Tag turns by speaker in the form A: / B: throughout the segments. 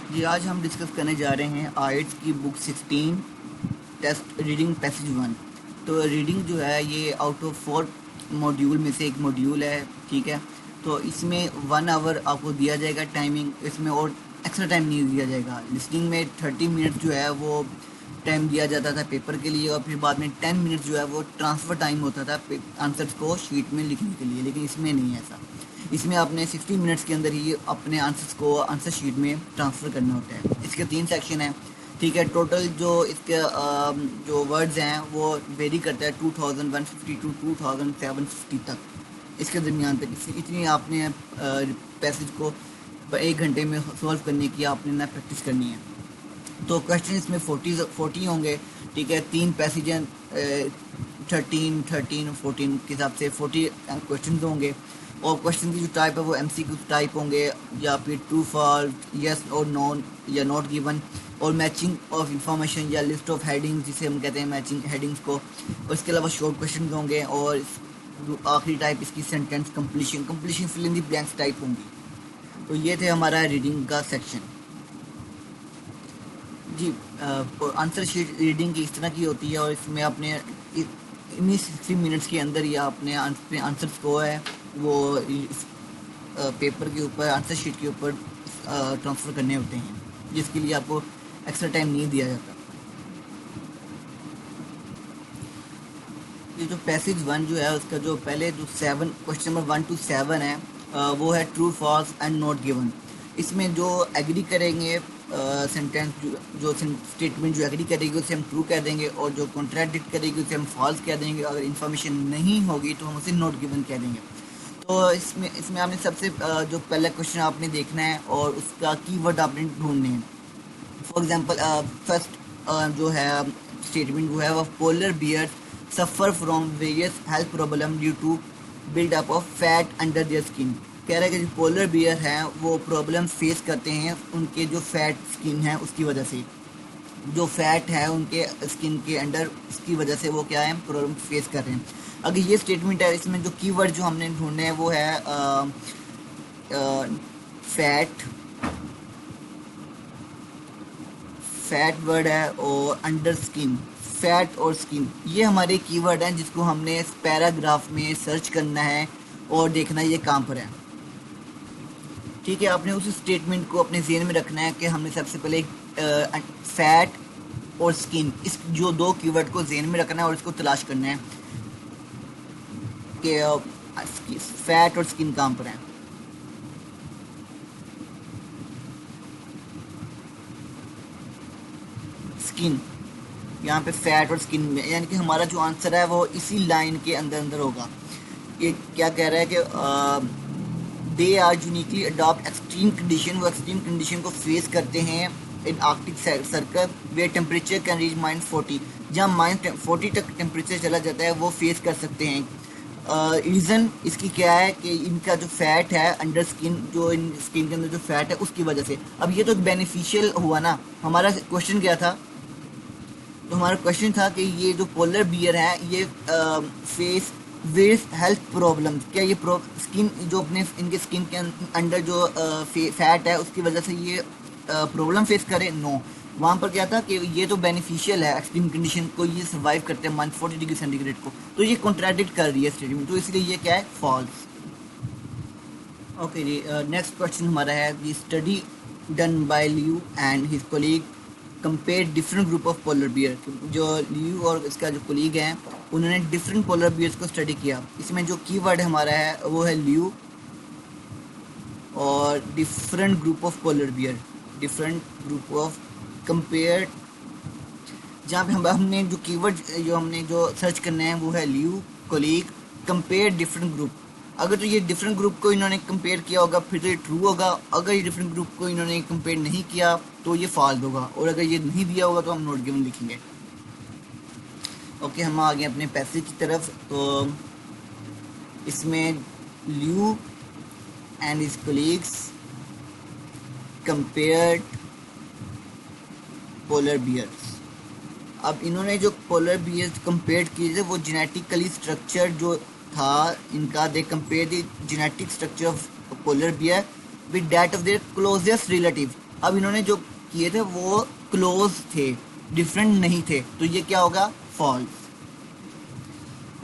A: जी, आज हम डिस्कस करने जा रहे हैं आइट्स की बुक 16 टेस्ट रीडिंग पैसेज 1। तो रीडिंग जो है ये आउट ऑफ 4 मॉड्यूल में से एक मॉड्यूल है, ठीक है। तो इसमें 1 आवर आपको दिया जाएगा टाइमिंग, इसमें और एक्स्ट्रा टाइम नहीं दिया जाएगा। लिसनिंग में 30 मिनट जो है वो टाइम दिया जाता था पेपर के लिए, और फिर बाद में 10 मिनट जो है वो ट्रांसफ़र टाइम होता था आंसर्स को शीट में लिखने के लिए। लेकिन इसमें नहीं है ऐसा। इसमें आपने 60 मिनट्स के अंदर ही अपने आंसर्स को आंसर शीट में ट्रांसफ़र करना होता है। इसके 3 सेक्शन हैं, ठीक है। टोटल जो इसके जो वर्ड्स हैं वो वेरी करता है 2150 टू 2750 तक, इसके दरमियान तक। इतनी आपने पैसेज को 1 घंटे में सॉल्व करने की आपने ना प्रैक्टिस करनी है। तो क्वेश्चन इसमें 40 होंगे, ठीक है। 3 पैसेज हैं, 13 14 के हिसाब से 40 क्वेश्चन होंगे। और क्वेश्चन की जो टाइप है वो MCQ टाइप होंगे, या फिर ट्रू फॉल्स, यस और नॉन, या नॉट गिवन, और मैचिंग ऑफ इंफॉर्मेशन या लिस्ट ऑफ हेडिंग्स, जिसे हम कहते हैं मैचिंग हेडिंग्स को। और इसके अलावा शॉर्ट क्वेश्चन होंगे, और आखिरी टाइप इसकी sentence completion fill in the blanks type होंगी। तो ये थे हमारा रीडिंग का सेक्शन। जी, आंसर शीट रीडिंग की इस तरह की होती है, और इसमें अपने इन्हीं 60 मिनट्स के अंदर या अपने आंसर्स को है वो इस पेपर के ऊपर, आंसर शीट के ऊपर ट्रांसफ़र करने होते हैं, जिसके लिए आपको एक्स्ट्रा टाइम नहीं दिया जाता। ये जो पैसेज 1 जो है उसका जो पहले जो 7 क्वेश्चन नंबर 1 to 7 है, वो है true false and not given. इसमें जो एग्री करेंगे सेंटेंस, जो स्टेटमेंट जो एग्री करेगी उसे हम ट्रू कह देंगे, और जो कॉन्ट्राडिक्ट करेगी उसे हम फॉल्स कह देंगे। अगर इन्फॉर्मेशन नहीं होगी तो हम उसे नॉट गिवन कह देंगे। तो इसमें इसमें आपने सबसे जो पहला क्वेश्चन आपने देखना है और उसका कीवर्ड आपने ढूंढने हैं। फॉर एग्जांपल फर्स्ट जो है स्टेटमेंट वो है, वो polar bear suffer from various health problem due to build up of fat under their skin. कह रहा है कि जो पोलर बियर हैं वो प्रॉब्लम फेस करते हैं उनके जो फैट स्किन है उसकी वजह से। जो फैट है उनके स्किन के अंडर, उसकी वजह से वो क्या है, प्रॉब्लम फेस कर रहे हैं। अगर ये स्टेटमेंट है, इसमें जो कीवर्ड जो हमने ढूंढने हैं वो है फैट, फैट वर्ड है, और अंडर स्किन, फैट और स्किन, ये हमारे कीवर्ड हैं जिसको हमने इस पैराग्राफ में सर्च करना है और देखना है ये कहाँ पर है, ठीक है। आपने उस स्टेटमेंट को अपने जेहन में रखना है कि हमने सबसे पहले फैट और स्किन, इस जो 2 कीवर्ड को जेहन में रखना है और इसको तलाश करना है कि फैट और स्किन कहाँ पर है। स्किन, यहाँ पे फैट और स्किन में, यानी कि हमारा जो आंसर है वो इसी लाइन के अंदर अंदर होगा। ये क्या कह रहा है कि they are uniquely adopt extreme condition, वो एक्सट्रीम कंडीशन को फेस करते हैं in Arctic circle where temperature can reach -40, जहाँ -40 तक टेम्परेचर चला जाता है वो फेस कर सकते हैं। रीज़न इसकी क्या है कि इनका जो फैट है अंडर स्किन, जो इन स्किन के अंदर जो फैट है उसकी वजह से। अब ये तो बेनिफिशियल हुआ ना। हमारा क्वेश्चन क्या था, तो हमारा क्वेश्चन था कि ये जो पोलर बियर है ये फेस वेरियस हेल्थ प्रॉब्लम्स, क्या ये स्किन जो अपने इनके स्किन के अंडर जो फैट है उसकी वजह से ये प्रॉब्लम फेस करे? नो। वहाँ पर क्या था कि ये तो बेनिफिशियल है, एक्सट्रीम कंडीशन को ये सर्वाइव करते हैं -40 डिग्री सेंटीग्रेड को, तो ये कॉन्ट्राडिक्ट कर रही है स्टेटमेंट, तो इसलिए ये क्या है, फॉल्स। ओके जी, नेक्स्ट क्वेश्चन हमारा है the study done by Liu and his colleague compare different group of polar bear. जो लियू और इसका जो कोलीग हैं उन्होंने डिफरेंट पोलर बियर्स को स्टडी किया। इसमें जो कीवर्ड हमारा है वो है लियू और different group of polar beer, different group of compare, जहाँ पे हमने जो कीवर्ड जो हमने जो सर्च करना है वो है Liu, colleague, compare different group. अगर तो ये डिफरेंट ग्रुप को इन्होंने कंपेयर किया होगा फिर तो ये ट्रू होगा, अगर ये डिफरेंट ग्रुप को इन्होंने कंपेयर नहीं किया तो ये फॉल्स होगा, और अगर ये नहीं दिया होगा तो हम नॉट गिवन लिखेंगे। ओके, हम आ गए अपने पैसेज की तरफ। तो इसमें Liu and his colleagues compared polar bears. अब इन्होंने जो पोलर बियर्स कंपेयर किए थे वो जेनेटिकली स्ट्रक्चर जो था इनका, they compare the genetic structure of polar bear with that of their closest relative. अब इन्होंने जो किए थे वो क्लोज थे, डिफरेंट नहीं थे, तो ये क्या होगा, फॉल्स।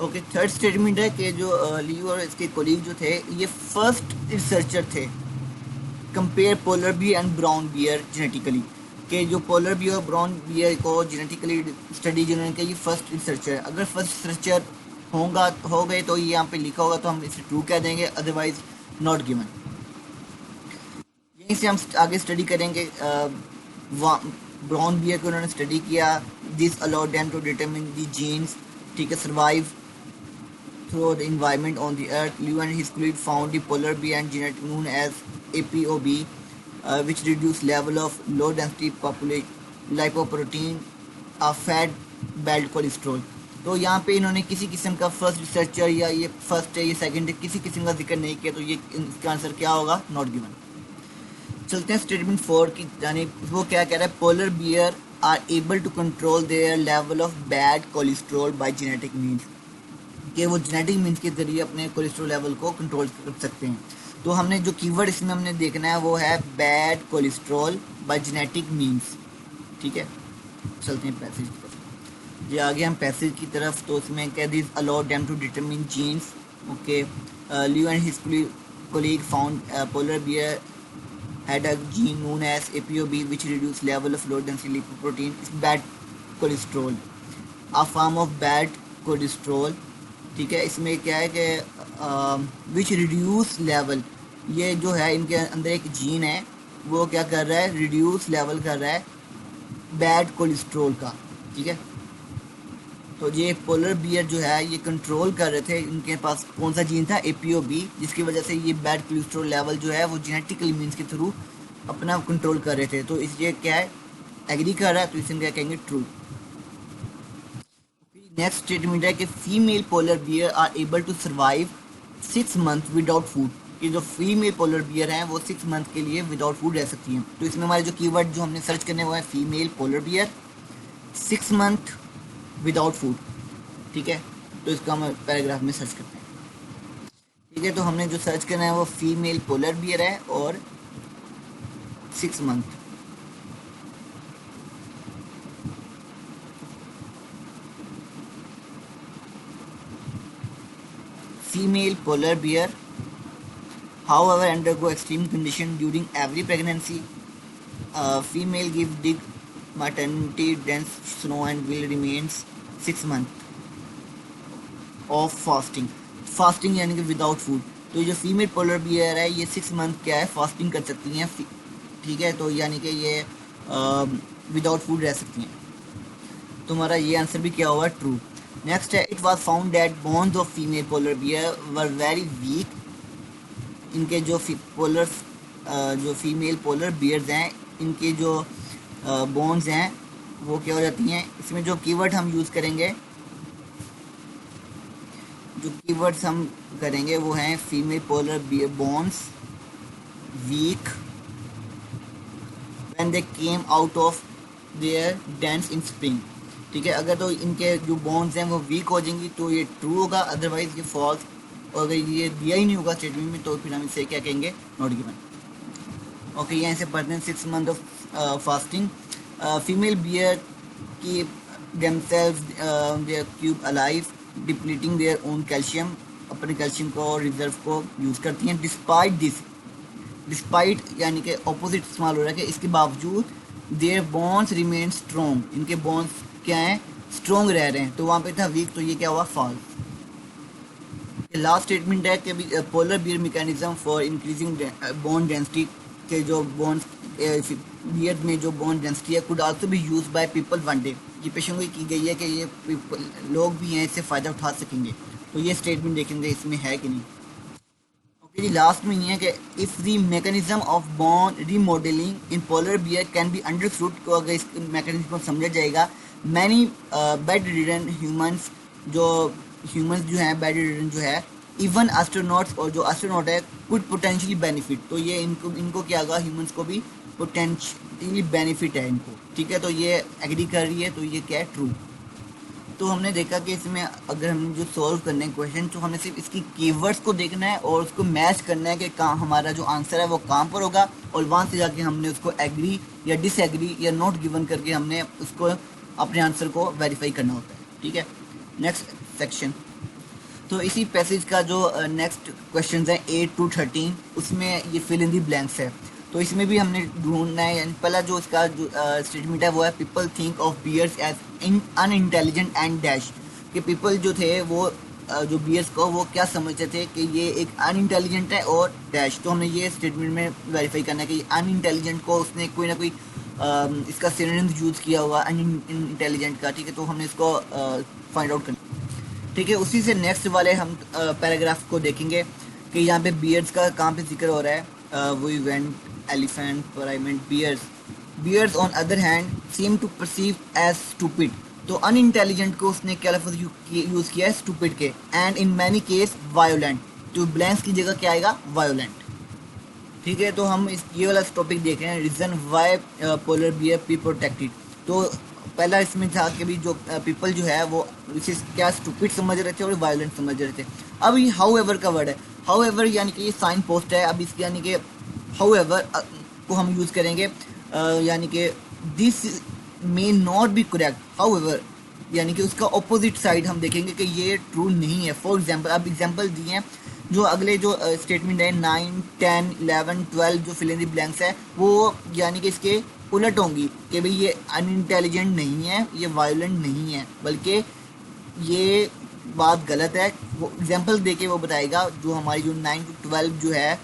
A: ओके, थर्ड स्टेटमेंट है कि जो लियो और इसके कोलीग जो थे ये फर्स्ट रिसर्चर थे compare polar bear and brown bear genetically, कि जो पोलर बियर और ब्राउन बियर को जेनेटिकली स्टडी जिन्होंने की, ये फर्स्ट रिसर्चर। अगर फर्स्ट रिसर्चर होगा हो गए तो ये यहाँ पे लिखा होगा तो हम इसे ट्रू कह देंगे, अदरवाइज नॉट गिवन। यहीं से हम आगे स्टडी करेंगे। ब्राउन बियर को उन्होंने स्टडी किया, this allowed them to determine the genes, ठीक है, survive through the environment on the earth. Liu and his colleague found the polar bear and genetic known as APOB, which reduce level of low density lipoprotein, a fat bad cholesterol. तो यहाँ पे इन्होंने किसी किस्म का first researcher या ये first है ये सेकंड है किसी किस्म का जिक्र नहीं किया, तो ये इसका आंसर क्या होगा, नॉट गिवन। चलते हैं स्टेटमेंट 4 की यानी वो क्या कह रहा है, polar bear are able to control their level of bad cholesterol by genetic means, कि वो जेनेटिक मीन्स के जरिए अपने कोलेस्ट्रॉल लेवल को कंट्रोल कर सकते हैं। तो हमने जो कीवर्ड इसमें हमने देखना है वो है bad cholesterol by genetic means, ठीक है। चलते हैं पैसेज की तरफ, ये आगे हम पैसेज की तरफ, तो उसमें कह this allow them to determine genes. Okay, Leo and his colleague found polar bear had a gene known as APOB which reduce level of low density lipoprotein is bad cholesterol, a form of bad cholesterol, ठीक है। इसमें क्या है कि which reduce level, ये जो है इनके अंदर एक जीन है वो क्या कर रहा है, रिड्यूस लेवल कर रहा है बैड कोलेस्ट्रॉल का, ठीक है। तो ये पोलर बियर जो है ये कंट्रोल कर रहे थे, इनके पास कौन सा जीन था, APOB, जिसकी वजह से ये बैड कोलेस्ट्रॉल लेवल जो है वो जेनेटिकली मीन्स के थ्रू अपना कंट्रोल कर रहे थे। तो इसलिए क्या है, एग्री कर रहा है, तो इसे क्या कहेंगे, ट्रू। नेक्स्ट स्टेटमेंट है कि female polar bear are able to survive 6 month without food, कि जो फीमेल पोलर बियर हैं वो 6 मंथ के लिए विदाउट फूड रह सकती हैं। तो इसमें हमारे जो कीवर्ड जो हमने सर्च करने वो है female polar beer 6 month without food, ठीक है। तो इसका हम पैराग्राफ में सर्च करते हैं, ठीक है। तो हमने जो सर्च करना है वो फीमेल पोलर बियर है और 6 month. Female polar bear, however, undergo extreme condition during every pregnancy. Female give big maternity, dense snow, and will remains 6 months of fasting. Fasting यानी कि without food. तो जो फीमेल पोलर बियर है ये 6 month क्या है, फास्टिंग कर सकती हैं, ठीक है। तो यानी कि ये विदाउट फूड रह सकती हैं। तुम्हारा ये आंसर भी क्या हुआ, ट्रू। नेक्स्ट है, it was found that bones of female polar beer were very weak, इनके जो जो फीमेल पोलर बियर्स हैं इनके जो बोन्स हैं वो क्या हो जाती हैं। इसमें जो कीवर्ड हम यूज़ करेंगे, जो कीवर्ड्स हम करेंगे वो हैं female polar beer bones weak when they came out of their dense in spring, ठीक है। अगर तो इनके जो बोन्स हैं वो वीक हो जाएंगी तो ये ट्रू होगा, अदरवाइज ये फॉल्स, और अगर ये दिया ही नहीं होगा स्टेटमेंट में तो फिर हम इसे क्या कहेंगे, नॉट गिवन। ओके, यहाँ से पढ़ते हैं 6 month of fasting. Female bear keep themselves their cub alive depleting their own calcium, अपने कैल्शियम को और रिजर्व को यूज़ करती हैं। डिस्पाइट दिस, डिस्पाइट यानी कि ऑपोजिट इस्तेमाल हो रहा है कि इसके बावजूद देयर बोन्स रिमेन स्ट्रॉन्ग, इनके बोन्स क्या हैं, स्ट्रॉन्ग रह रहे हैं। तो वहाँ पे था वीक, तो ये क्या हुआ, फॉल्स। लास्ट स्टेटमेंट है कि polar bear mechanism for increasing bone density, के जो बोन्स बियर में जो बोन डेंसिटी है could also be use by people one day, ये पेशेंगोई की गई है कि ये लोग भी हैं इससे फ़ायदा उठा सकेंगे। तो ये स्टेटमेंट देखेंगे इसमें है कि नहीं। ओके जी, लास्ट में ये है कि if the mechanism of bone remodelling in polar bear can be understood, को अगर इस मैकेनिज्म को समझा जाएगा, मैनी बेड रिडन ह्यूमंस, जो ह्यूमंस जो हैं बेड रिडन जो है, इवन एस्ट्रोनॉट्स, और जो एस्ट्रोनॉट है कुड पोटेंशियली बेनिफिट, तो ये इनको क्या होगा, ह्यूमंस को भी पोटेंशियली बेनिफिट है इनको, ठीक है। तो ये एग्री कर रही है, तो ये क्या है, ट्रू। तो हमने देखा कि इसमें अगर हम जो सॉल्व करने हैं क्वेश्चन, तो हमें सिर्फ इसकी कीवर्ड्स को देखना है और उसको मैच करना है कि कहाँ हमारा जो आंसर है वो कहाँ पर होगा, और वहाँ से जाके हमने उसको एग्री या डिसएग्री या नॉट गिवन करके हमने उसको अपने आंसर को वेरीफाई करना होता है। ठीक है, नेक्स्ट सेक्शन। तो इसी पैसेज का जो नेक्स्ट क्वेश्चन है 8 to 13, उसमें ये फिल इन दी ब्लैंक्स है। तो इसमें भी हमने ढूंढना है, यानी पहला जो इसका जो स्टेटमेंट है वो है people think of bears as unintelligent and dash. कि पीपल जो थे वो जो बियर्स को वो क्या समझते थे कि ये एक अनइंटेलिजेंट है और डैश। तो हमने ये स्टेटमेंट में वेरीफाई करना है कि अनइंटेलिजेंट को उसने कोई ना कोई इसका सिनोनिम यूज़ किया हुआ अनइंटेलिजेंट का। ठीक है, तो हमने इसको फाइंड आउट करना। ठीक है, उसी से नेक्स्ट वाले हम पैराग्राफ को देखेंगे कि यहाँ पे बियर्ड्स का कहाँ पे जिक्र हो रहा है। We went elephant primate bears. Bears on other hand seem to perceive as stupid. तो अनइंटेलिजेंट को उसने क्या लफ्ज़ यूज़ किया है स्टूपिड के। And in many case violent. तो ब्लैंक्स की जगह क्या आएगा, वायोलेंट। ठीक है, तो हम इस ये वाला टॉपिक देख रहे हैं, reason why polar bear be protected. तो पहला इसमें था कि भी जो पीपल जो है वो इसे क्या स्टूपिड समझ रहे थे और वायलेंट समझ रहे थे। अब ये हाउ एवर का वर्ड है, हाउ एवर यानी कि ये साइन पोस्ट है। अब इसके यानी कि हाउ एवर को हम यूज़ करेंगे यानी कि this may not be correct, how ever यानी कि उसका ऑपोजिट साइड हम देखेंगे कि ये ट्रू नहीं है। फॉर एग्जाम्पल, अब एग्जाम्पल दिए हैं, जो अगले जो स्टेटमेंट है 9, 10, 11, 12 जो फिल इन द ब्लैंक्स है वो यानी कि इसके उलट होंगी कि भाई ये अनइंटेलिजेंट नहीं है, ये वायलेंट नहीं है, बल्कि ये बात गलत है। वो एग्जांपल देके वो बताएगा, जो हमारी जो 9 to 12 जो है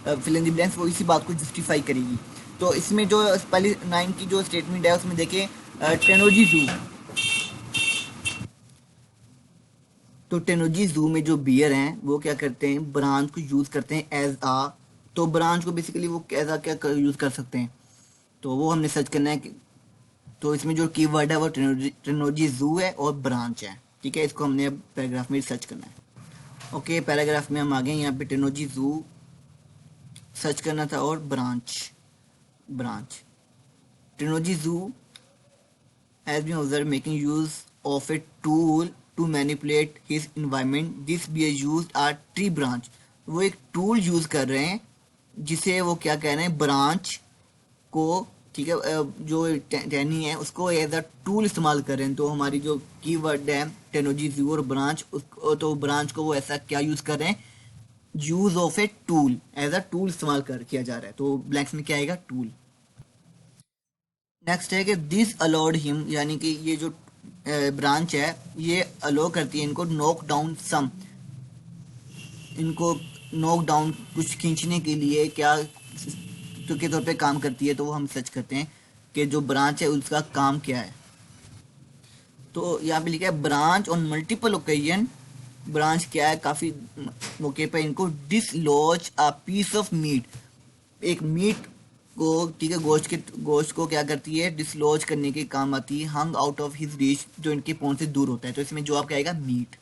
A: फिल इन द ब्लैंक्स वो इसी बात को जस्टिफाई करेगी। तो इसमें जो पहली 9 की जो स्टेटमेंट है उसमें देखें टेक्नोलॉजी जू। तो टेक्नोलॉजी जू में जो बियर हैं वो क्या करते हैं, ब्रांच को यूज़ करते हैं एज आ। तो ब्रांच को बेसिकली वो एज आ क्या यूज़ कर सकते हैं, तो वो हमने सर्च करना है कि तो इसमें जो कीवर्ड है वो टेक्नोलॉजी जू है और ब्रांच है। ठीक है, इसको हमने अब पैराग्राफ में सर्च करना है। ओके, पैराग्राफ में हम आ गए, यहाँ पे टेक्नोलॉजी जू सर्च करना था और ब्रांच ब्रांच टेक्नोलॉजी जू has been observed making use of a tool to manipulate his environment. This beer used a tree branch. वो एक टूल यूज कर रहे हैं जिसे वो क्या कह रहे हैं, ब्रांच को। ठीक है, जो टहनी है उसको एज अ टूल इस्तेमाल कर रहे हैं। तो हमारी जो कीवर्ड है टेक्नोलॉजी व्यू और ब्रांच, तो ब्रांच को वो ऐसा क्या यूज कर रहे हैं, use of a tool, as a tool इस्तेमाल कर किया जा रहा है। तो ब्लैंक्स में क्या आएगा, टूल। नेक्स्ट है कि दिस अलाउड हिम, यानी कि ये जो ब्रांच है ये अलो करती है इनको नॉक डाउन सम, इनको नॉक डाउन कुछ खींचने के लिए क्या तो के तौर पे काम करती है। तो वो हम सर्च करते हैं कि जो ब्रांच है उसका काम क्या है। तो यहाँ पे लिखा है branch on multiple occasion. Branch क्या है, काफ़ी मौके पर इनको dislodge a piece of meat, एक मीट को, ठीक है, गोश्त को क्या करती है, डिसलॉज करने के काम आती है। Hung out of his reach, जो इनके पहुंच से दूर होता है। तो इसमें जवाब क्या आएगा, मीट।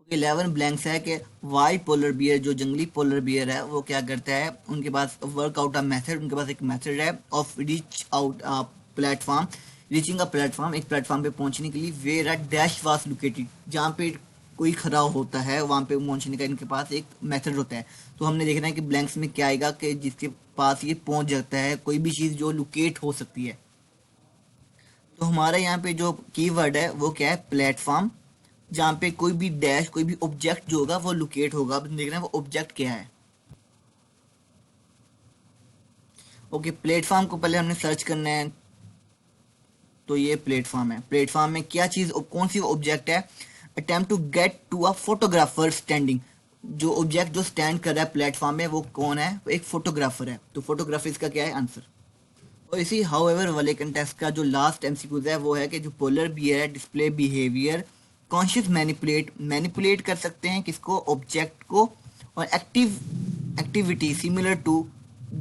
A: 11 ब्लैंक्स है कि वाई पोलर बियर, जो जंगली पोलर बियर है वो क्या करता है, उनके पास वर्क आउट अ मेथड, उनके पास एक मेथड है of reach out a platform, reaching a platform, एक प्लेटफॉर्म पे पहुंचने के लिए, where a dash was located, जहाँ पे कोई खड़ा होता है वहाँ पे पहुंचने का इनके पास एक मेथड होता है। तो हमने देखना है कि ब्लैंक्स में क्या आएगा कि जिसके पास ये पहुंच जाता है, कोई भी चीज़ जो लोकेट हो सकती है। तो हमारा यहाँ पे जो कीवर्ड है वो क्या है, प्लेटफॉर्म, जहाँ पे कोई भी डैश, कोई भी ऑब्जेक्ट जो होगा वो लोकेट होगा। अब देख रहे हैं वो ऑब्जेक्ट क्या है। ओके, प्लेटफॉर्म को पहले हमने सर्च करना है। तो ये प्लेटफॉर्म है, प्लेटफॉर्म में क्या चीज़, कौन सी ऑब्जेक्ट है, attempt to get to a photographer standing, जो ऑब्जेक्ट जो स्टैंड कर रहा है प्लेटफॉर्म में वो कौन है, वो एक फोटोग्राफर है। तो फोटोग्राफर इसका क्या है, आंसर। और इसी हाउएवर वाले कंटेस्ट का जो लास्ट एमसीक्यूज है वो है कि जो पोलर बियर है डिस्प्ले बिहेवियर कॉन्शियस मैनिपुलेट कर सकते हैं किसको, ऑब्जेक्ट को, और एक्टिविटी सिमिलर टू,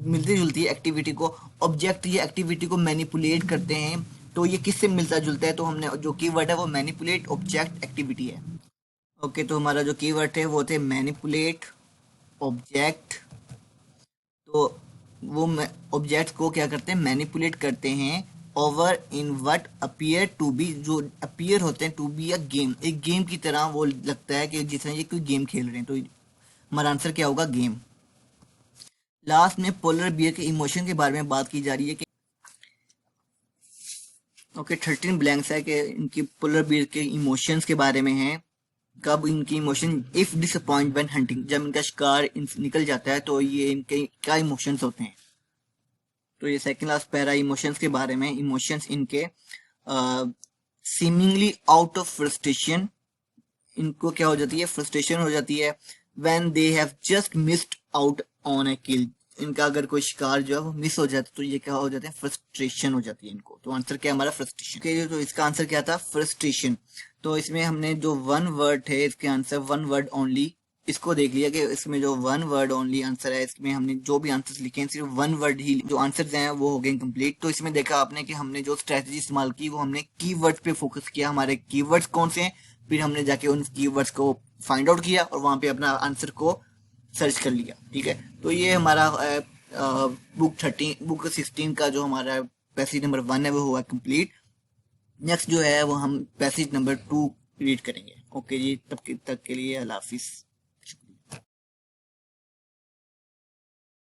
A: मिलती जुलती एक्टिविटी को, ऑब्जेक्ट ये एक्टिविटी को मैनिपुलेट करते हैं। तो ये किससे मिलता जुलता है, तो हमने जो कीवर्ड है वो मैनिपुलेट ऑब्जेक्ट एक्टिविटी है। ओके, तो हमारा जो कीवर्ड है वो थे मैनिपुलेट ऑब्जेक्ट। तो वो ऑब्जेक्ट्स को क्या करते हैं, मैनिपुलेट करते हैं over in what appear to be, जो अपीयर होते हैं टू बी अ गेम, एक गेम की तरह वो लगता है कि जिस तरह ये कोई गेम खेल रहे हैं, तो हमारा आंसर क्या होगा, गेम। लास्ट में पोलर बियर के इमोशन के बारे में बात की जा रही है कि ओके 13 ब्लैंक्स है कि इनकी पोलर बियर के इमोशंस के बारे में है। कब इनकी emotion, if disappoint when hunting, जब इनका शिकार निकल जाता है तो ये इनके क्या इमोशंस होते हैं। तो ये सेकंड लास्ट पैरा इमोशंस के बारे में, इमोशंस इनके सीमिंगली आउट ऑफ फ्रस्ट्रेशन, इनको क्या हो जाती है, फ्रस्ट्रेशन हो जाती है। When they have just missed out on a kill, इनका अगर कोई शिकार जो है वो मिस हो जाता है तो ये क्या हो जाते हैं, फ्रस्ट्रेशन हो जाती है इनको। तो आंसर क्या है हमारा, फ्रस्ट्रेशन। okay, तो इसका आंसर क्या था, फ्रस्ट्रेशन। तो इसमें हमने जो वन वर्ड थे इसके आंसर, वन वर्ड ओनली, इसको देख लिया कि इसमें जो वन वर्ड ओनली आंसर है, इसमें हमने जो भी आंसर्स लिखे हैं सिर्फ वन वर्ड ही जो आंसर्स हैं वो हो गए कंप्लीट। तो इसमें देखा आपने कि हमने जो स्ट्रेटजी इस्तेमाल की वो हमने कीवर्ड्स पे फोकस किया, हमारे कीवर्ड्स कौन से हैं, फिर हमने जाके उन कीवर्ड्स को फाइंड आउट किया और वहां पे अपना आंसर को सर्च कर लिया। ठीक है, तो ये हमारा बुक 16 का जो हमारा पैसेज नंबर 1 है वो हुआ कंप्लीट। नेक्स्ट जो है वो हम पैसेज नंबर 2 रीड करेंगे। ओके जी, तब तक के लिए अल्लाह हाफिज।